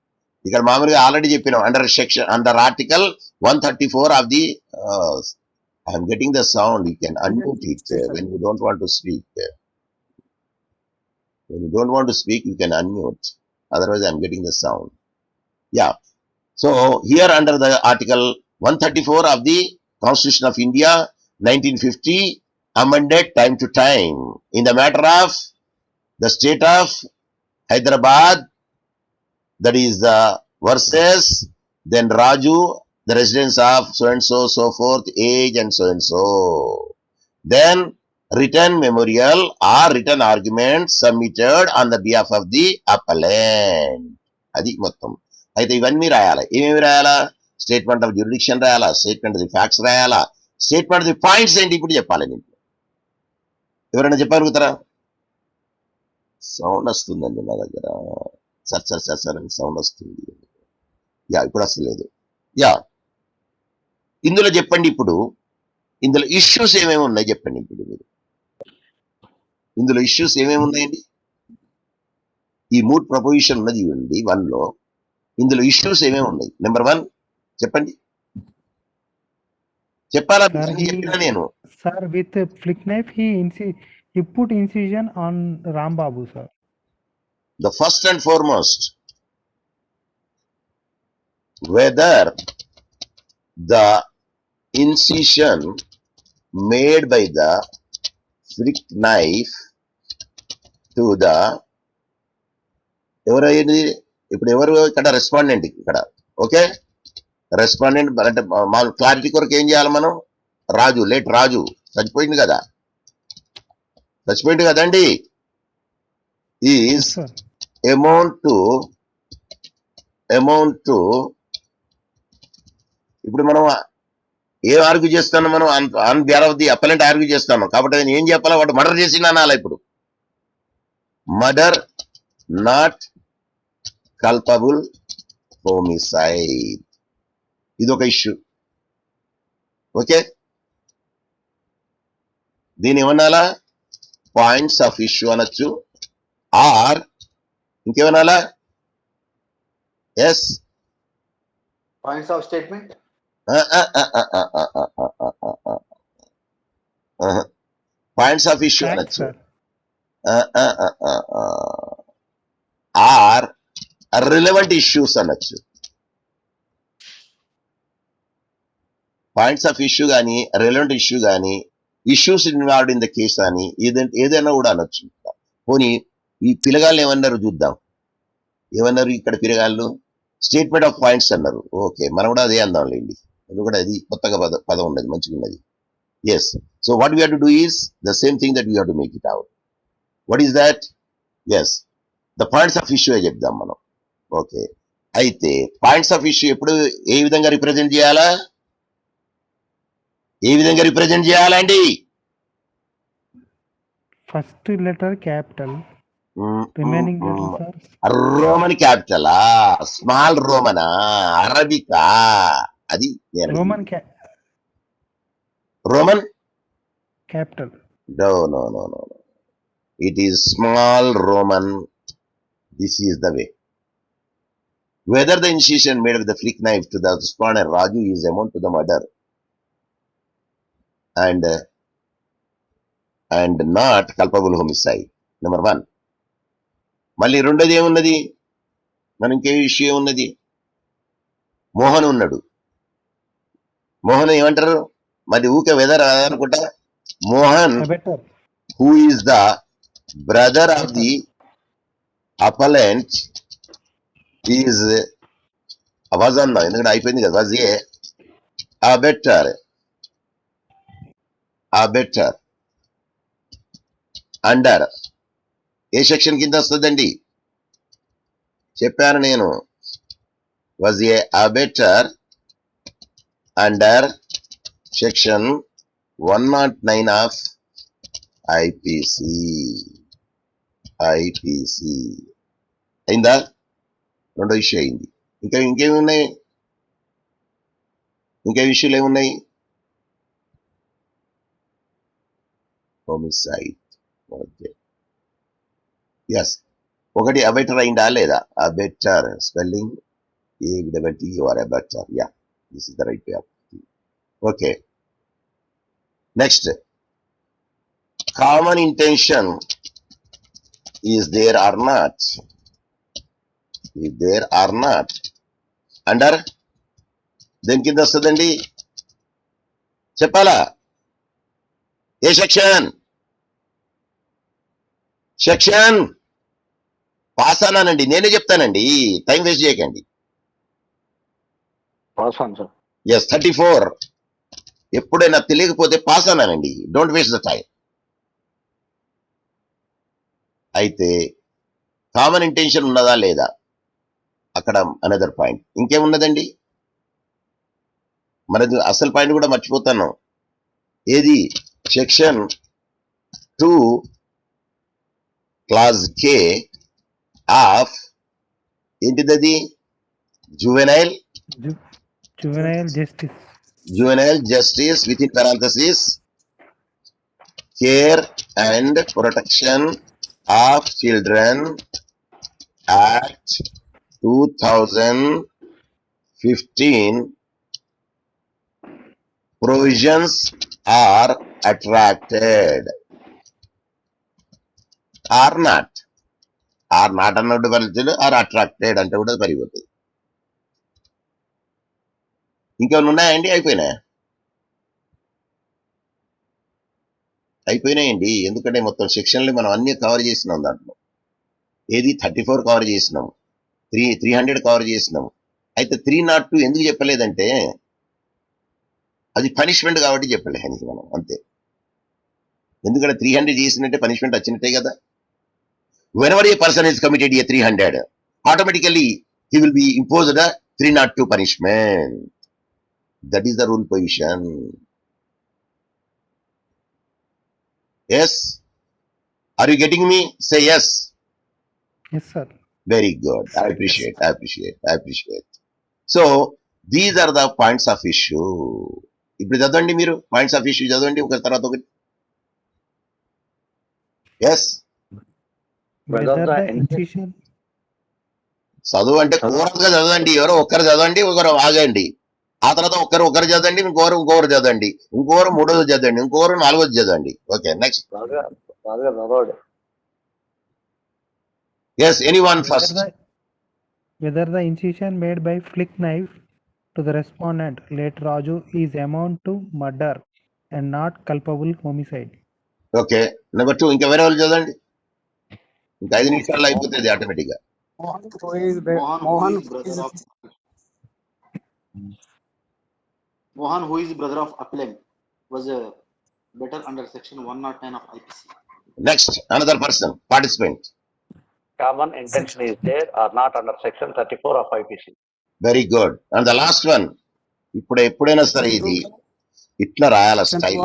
ఇక్కడ మామూలుగా ఆల్రెడీ చెప్పినాం. Under article 134 of the I'm getting the sound. You can unmute it when you don't want to speak. When you don't want to speak, you can unmute. Otherwise, I'm getting the sound. Yeah. So here under the article 134 of the Constitution of India, 1950, amended time to time in the matter of the state of Hyderabad, that is the versus then Raju, the residence of so and so, so forth, age and so and so. Then written memorial or written argument submitted on the behalf of the appellant. అది మొత్తం. అయితే ఇవన్నీ రాయాలి. ఏమేమి రాయాలా? Statement of jurisdiction రాయాలా, statement of the facts రాయాలా, statement of the points ఏంటి ఇప్పుడు చెప్పాలి. నేను ఎవరైనా చెప్పగలుగుతారా? సౌండ్ వస్తుందండి నా దగ్గర, సర్ అని సౌండ్ వస్తుంది. యా, ఇప్పుడు వస్తలేదు. యా, ఇందులో చెప్పండి. ఇప్పుడు ఇందులో ఇష్యూస్ ఏమేమి ఉన్నాయి చెప్పండి. ఇప్పుడు మీరు ఇందులో ఇష్యూస్ ఏమేమి ఉన్నాయండి? ఈ మూడ్ ప్రపోజిషన్ ఉన్నది ఉంది 1 లో. ఇందులో ఇష్యూస్ ఏమేమి ఉన్నాయి? నెంబర్ 1 చెప్పండి. చెప్పాలా? చెప్పినా నేను. Sir, with flick knife, he put incision on Rambabu, sir. The first and foremost, whether the incision made by the flick knife to the ఎవరైంది ఇప్పుడు ఎవరు ఇక్కడ రెస్పాండెంట్ ఇక్కడ. ఓకే, రెస్పాండెంట్ అంటే క్లారిటీ కొరకు ఏం చేయాలి మనం? రాజు, లేట్ రాజు చచ్చిపోయింది కదండి. ఈజ్ అమౌంట్ టు ఇప్పుడు మనం ఏం ఆర్గ్యూ చేస్తున్నాం? మనం on behalf of the appellant argue చేస్తాను కాబట్టి నేను ఏం చెప్పాలా? వాడు మర్డర్ చేసిన అనాలా. ఇప్పుడు మర్డర్ నాట్ కల్పబుల్ హోమిసైడ్, ఇది ఒక ఇష్యూ. ఓకే, దీని ఏమనాలా? పాయింట్స్ ఆఫ్ ఇష్యూ అనొచ్చు. ఆర్ ఇంకేమనాలా? Yes, Points of statement. Points of issue Fact, అనొచ్చు. sir. ఆర్ రిలవెంట్ ఇష్యూస్ అనొచ్చు. పాయింట్స్ ఆఫ్ ఇష్యూ కానీ, రిలవెంట్ ఇష్యూ కానీ, issues involved in the case అని ఏదైనా కూడా అనొచ్చు. పోనీ ఈ పిల్లగాళ్ళు ఏమన్నారు చూద్దాం. ఏమన్నారు ఇక్కడ పిల్లగాళ్ళు? స్టేట్మెంట్ ఆఫ్ పాయింట్స్ అన్నారు. ఓకే, మనం కూడా అదే అందాంలేండి. అది కూడా అది కొత్తగా పదం ఉన్నది, మంచిగా ఉన్నది. Yes, so what we have to do is the same thing that we have to make it out. What is that? Yes, the points of issue చెప్దాం మనం. ఓకే, అయితే పాయింట్స్ ఆఫ్ ఇష్యూ ఎప్పుడు ఏ విధంగా రిప్రజెంట్ చేయాలా? ఏ విధంగా represent చేయాలండి? First letter capital, remaining letter, sir. Roman క్యాపిటలా, small రోమనా, అరబికా? అది Roman Capital. No. It is small Roman. This is the way. Whether the incision made with the flick knife to the respondent Raju is amount to the murder and not culpable homicide. Number 1. మళ్ళీ రెండోది ఏమున్నది? మనం ఇంకే విషయం ఉన్నది? మోహన్ ఉన్నాడు. మోహన్ ఏమంటారు? మరి ఊకే వెదర్ అనుకుంటా. Mohan Abettor. who is the brother of the appellant is was అన్నా, ఎందుకంటే అయిపోయింది కదా, was a better అండర్ ఏ సెక్షన్ కింద వస్తుందండి? చెప్పాను నేను. was a better under section 109 of IPC. అయిందా? రెండో ఇష్యూ అయింది. ఇంకేమి ఉన్నాయి? ఇంకే ఇష్యూలు ఏమున్నాయి? హోమిసైడ్. Okay, yes. ఒకటి అబెటర్ అయిందా లేదా? Abettor spelling ABETTOR abettor. Yeah, this is the right way. Okay, next. Common intention is there or not? If there or not, under దేని కింద వస్తుందండి? చెప్పాలా? ఏ సెక్షన్? పాస్ అన్నానండి, నేనే చెప్తానండి, టైం వేస్ట్ చేయకండి. Pass on, sir. ఎస్, 34. ఎప్పుడైనా తెలియకపోతే పాస్ అన్నానండి, డోంట్ వేస్ట్ ద టైం. అయితే కామన్ ఇంటెన్షన్ ఉన్నదా లేదా అక్కడ అనదర్ పాయింట్. ఇంకేమున్నదండి? మనది అసలు పాయింట్ కూడా మర్చిపోతాను. ఏది? సెక్షన్ 2 క్లాజ్ కే ఆఫ్ ఏంటిది? Juvenile justice with in parenthesis care and protection of children act 2015 provisions are attracted or not. అన్నట్టు పరిస్థితులు ఆర్ అట్రాక్టెడ్ అంటే కూడా సరిపోతుంది. ఇంకేమైనా ఉన్నాయండి? అయిపోయినాయండి. ఎందుకంటే మొత్తం సెక్షన్లు మనం అన్ని కవర్ చేసినాం. దాంట్లో ఏది 34 కవర్ చేసినాం, 300 కవర్ చేసినాం. అయితే 302 ఎందుకు చెప్పలేదంటే అది పనిష్మెంట్ కాబట్టి చెప్పలేదు మనం, అంతే. ఎందుకంటే 300 చేసినట్టే పనిష్మెంట్ వచ్చినట్టే కదా. whenever a person is committed a 300, automatically he will be imposed a 302 punishment. That is the rule position. Yes, are you getting me? Say yes. Yes, sir. Very good. I appreciate. So these are the points of issue. ఇప్పుడు చదవండి, మీరు points of issue చదవండి ఒక తర్వాత ఒకటి. Yes, Whether the incision. చదువు అంటే కూరగా చదవండి. ఎవరో ఒక్కరు చదవండి, ఒకరు ఆగండి. ఆ తర్వాత ఒకరు చదవండి, ఇంకొకరు చదవండి, ఇంకొకరు మూడోది చదవండి, ఇంకొకరు నాలుగోది చదవండి. Okay, next. Yes, anyone first. Whether the incision made by flick knife to the respondent late Raju is amount to murder and not culpable homicide. Okay, number 2. ఇంకా వేరే వాళ్ళు చదవండి. ఇంకా 5 నిమిషాల్లో అయిపోతుంది ఆటోమేటిక్ గా. Mohan, who is brother of appellant, was better under section 109 of IPC. Next, another person participant. Common intention is there or not under section 34 of IPC. Very good. And the last one. ఎప్పుడైనా సరే ఇది ఇట్లా రాయాల style.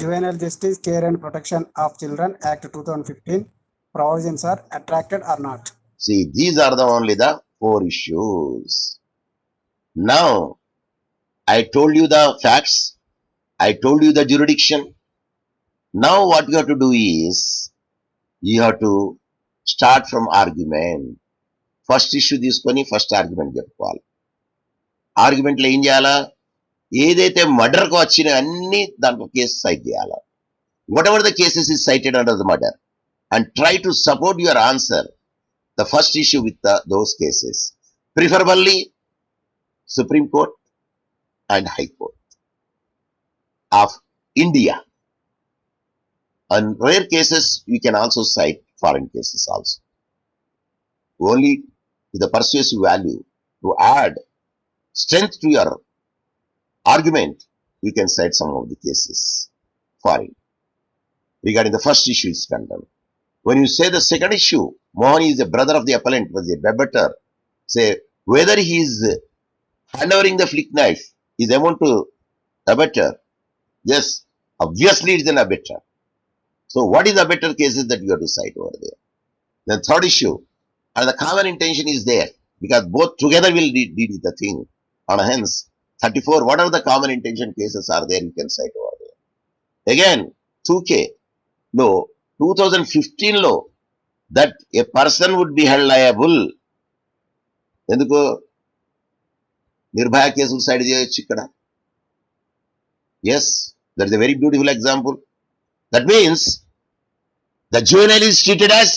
Juvenile Justice, Care and Protection of Children Act 2015 provisions are attracted or not. See, these are only the 4 issues. Now, I told you the facts. I told you the jurisdiction. Now what you have to do is, you have to start from argument. First issue తీసుకొని first argument చెప్పుకోవాలి. ఆర్గ్యుమెంట్లో ఏం చేయాలా, ఏదైతే మర్డర్కి వచ్చిన అన్ని దాంట్లో కేసు సైట్ చేయాలా. Whatever the cases is cited under the murder and try to support your answer the first issue with those cases, preferably Supreme Court and High Court of India. And rare cases you can also cite foreign cases also. Only to the persuasive value, to add strength to your argument, you can cite some of the cases foreign. Regarding the first issue is condemned. When you say the second issue, Mohan is a brother of the appellant, was a better. Say whether he is handovering the flick knife is amount to abettor. Yes, obviously it is an abettor. So what is the better cases that you have to cite over there? The third issue, and the common intention is there, because both together will deal with the thing. And hence, 34, whatever the common intention cases are there, you can cite over there. Again, 2K law, 2015 law, that a person would be held liable. ఎందుకు నిర్భయ కేసులు side చేయొచ్చు ఇక్కడ. Yes, that is a very beautiful example. That means the juvenile is treated as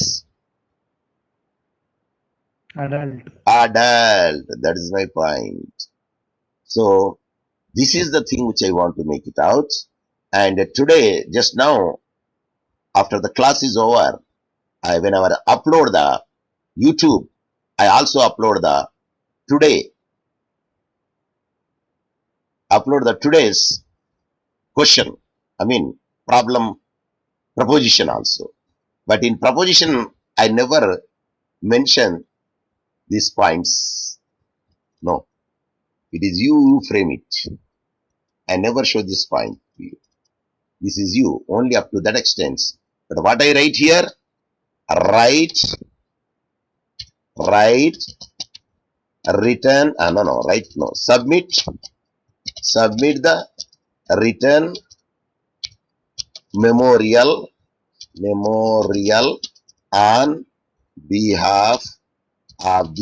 Adult. adult. That is my point. So this is the thing which I want to make it out. And today, just now, after the class is over, whenever I upload the YouTube, I also upload the today's question. I mean, proposition also. But in proposition, I never mention these points. No, it is you who frame it. I never show this point to you. This is you, only up to that extent. But what I write here, write, written, submit the written memorial on behalf of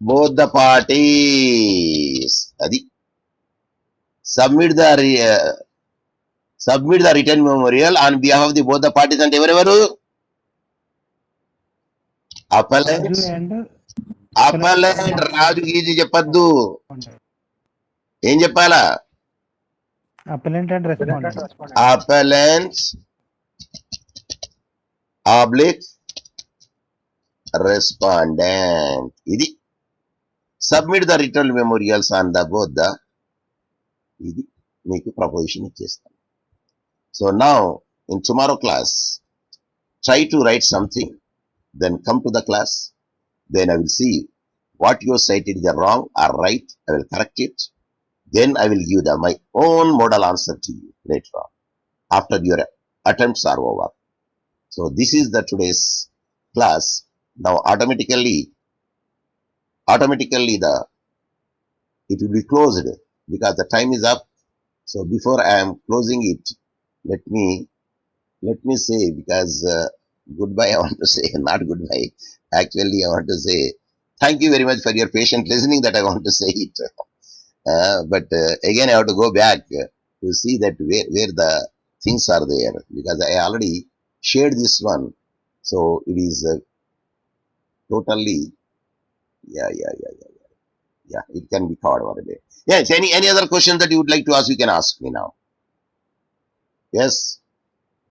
both the parties. Adi. Submit the written memorial on behalf of both the parties and ఎవరెవరు Raju అపలెంట్ రాజు గీజీ చెప్పద్దు, ఏం చెప్పాలా, appellant and respondent. Appellant oblique respondent. ఇది submit the return memorials on the both the, ఇది మీకు preposition ఇచ్చేస్తాను. So now in tomorrow class, try to write something, then come to the class, then I will see what you cited is wrong or right. I will correct it. Then I will give my own model answer to you later on, after your attempts are over. So this is the today's class. Now automatically it will be closed because the time is up. So before I am closing it, let me say, because goodbye I want to say, not goodbye. Actually, I want to say thank you very much for your patient listening that I want to say it. But again, I have to go back to see that where the things are there, because I already shared this one. So it is totally, yeah, it can be covered over there. Yes, any other question that you would like to ask, you can ask me now. Yes.